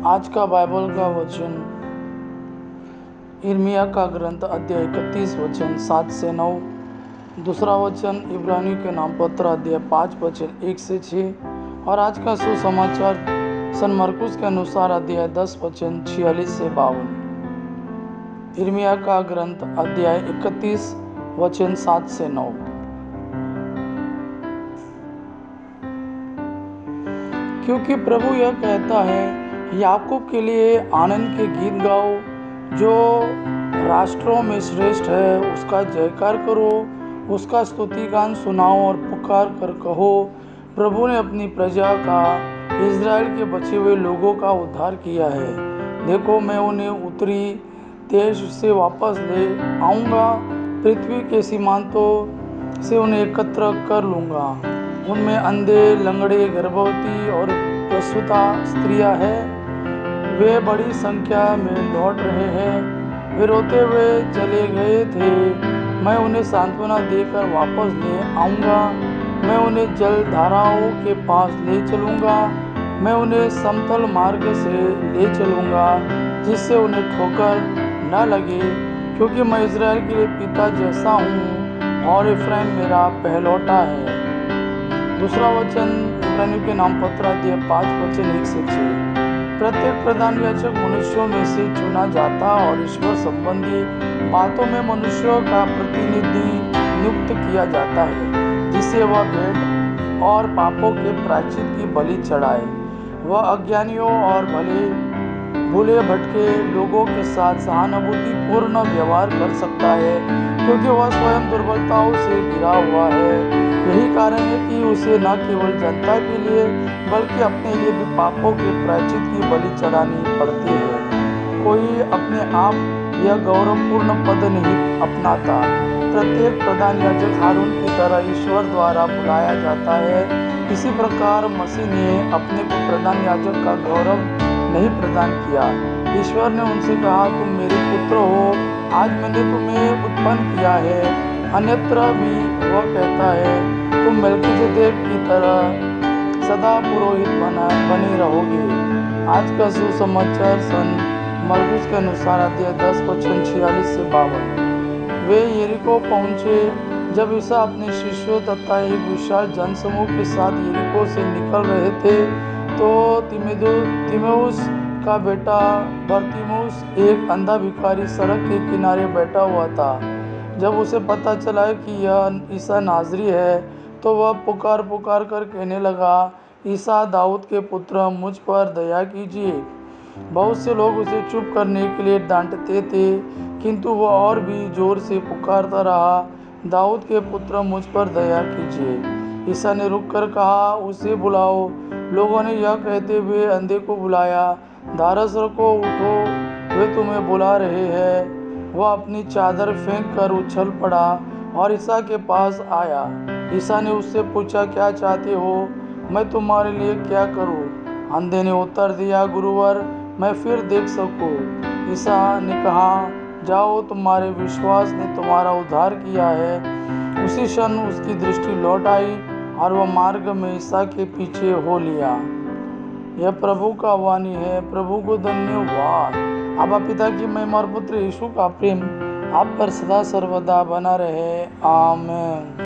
आज का बाइबल का वचन यिर्मयाह का ग्रंथ अध्याय 31 वचन 7 से 9। दूसरा वचन इब्रानियों के नाम पत्र अध्याय 5 वचन 1 से 6। और आज का सुसमाचार सन मरकुस के अनुसार अध्याय 10 वचन 46 से 52। यिर्मयाह का ग्रंथ अध्याय 31 वचन 7 से 9। क्योंकि प्रभु यह कहता है, याकूब के लिए आनंद के गीत गाओ, जो राष्ट्रों में श्रेष्ठ है उसका जयकार करो, उसका स्तुति गान सुनाओ और पुकार कर कहो, प्रभु ने अपनी प्रजा का, इज़राइल के बचे हुए लोगों का उद्धार किया है। देखो, मैं उन्हें उत्तरी देश से वापस ले आऊँगा, पृथ्वी के सीमांतों से उन्हें एकत्र कर लूँगा। उनमें अंधे, लंगड़े, गर्भवती और प्रसूता स्त्रियां हैं। वे बड़ी संख्या में लौट रहे हैं। वे रोते हुए चले गए थे। मैं उन्हें सांत्वना देकर वापस ले आऊँगा। मैं उन्हें जल धाराओं के पास ले चलूँगा। मैं उन्हें समतल मार्ग से ले चलूँगा, जिससे उन्हें ठोकर न लगे, क्योंकि मैं इज़राइल के लिए पिता जैसा हूँ और इफ्राइम मेरा पहलौठा है। दूसरा वचन इब्रानियों के नाम पत्र अध्याय 5 वचन 1 से 6। प्रत्येक प्रधान याजक मनुष्यों में से चुना जाता और ईश्वर संबंधी बातों में मनुष्यों का प्रतिनिधि नियुक्त किया जाता है, जिससे वह भेंट और पापों के प्रायश्चित की बलि चढ़ाए। वह अज्ञानियों और भूले भटके लोगों के साथ सहानुभूतिपूर्ण व्यवहार कर सकता है, क्योंकि वह स्वयं दुर्बलताओं से घिरा हुआ है। यही कारण है कि उसे न केवल जनता के लिए बल्कि अपने लिए भी पापों के प्रायश्चित की बलि चढ़ानी पड़ती है। कोई अपने आप यह गौरवपूर्ण पद नहीं अपनाता। प्रत्येक प्रधान याजक हारून की तरह ईश्वर द्वारा बुलाया जाता है। इसी प्रकार मसीह ने अपने को प्रधान याजक का गौरव नहीं प्रदान किया। ईश्वर ने उनसे कहा, तुम मेरे पुत्र हो, आज मैंने तुम्हें उत्पन्न किया है। अन्यत्र भी वह कहता है, तुम मेल्कीजेदेक की तरह सदा पुरोहित बने रहोगे। आज का सुसमाचार सन मरकुस के अनुसार अध्याय 10 वचन 46 से 52। वे यरीको पहुँचे। जब ईसा अपने शिष्यों तथा एक विशाल जनसमूह के साथ यरीको से निकल रहे थे, तो तिमेउस का बेटा बरतिमुस, एक अंधा भिखारी, सड़क के किनारे बैठा हुआ था। जब उसे पता चला कि यह ईसा नाज़री है, तो वह पुकार पुकार कर कहने लगा, ईसा दाऊद के पुत्र, मुझ पर दया कीजिए। बहुत से लोग उसे चुप करने के लिए डांटते थे, किंतु वह और भी जोर से पुकारता रहा, दाऊद के पुत्र, मुझ पर दया कीजिए। ईसा ने रुककर कहा, उसे बुलाओ। लोगों ने यह कहते हुए अंधे को बुलाया। धारस रखो, उठो, वे तुम्हें बुला रहे हैं। वह अपनी चादर फेंक कर उछल पड़ा और ईसा के पास आया। ईसा ने उससे पूछा, क्या चाहते हो, मैं तुम्हारे लिए क्या करूं? अंधे ने उत्तर दिया, गुरुवर, मैं फिर देख सकूं। ईसा ने कहा, जाओ, तुम्हारे विश्वास ने तुम्हारा उद्धार किया है। उसी क्षण उसकी दृष्टि लौट आई और वह मार्ग में ईसा के पीछे हो लिया। यह प्रभु का वाणी है। प्रभु को धन्यवाद। आबा पिता की महिमा और पुत्र यीशु का प्रेम आप पर सदा सर्वदा बना रहे। आमीन।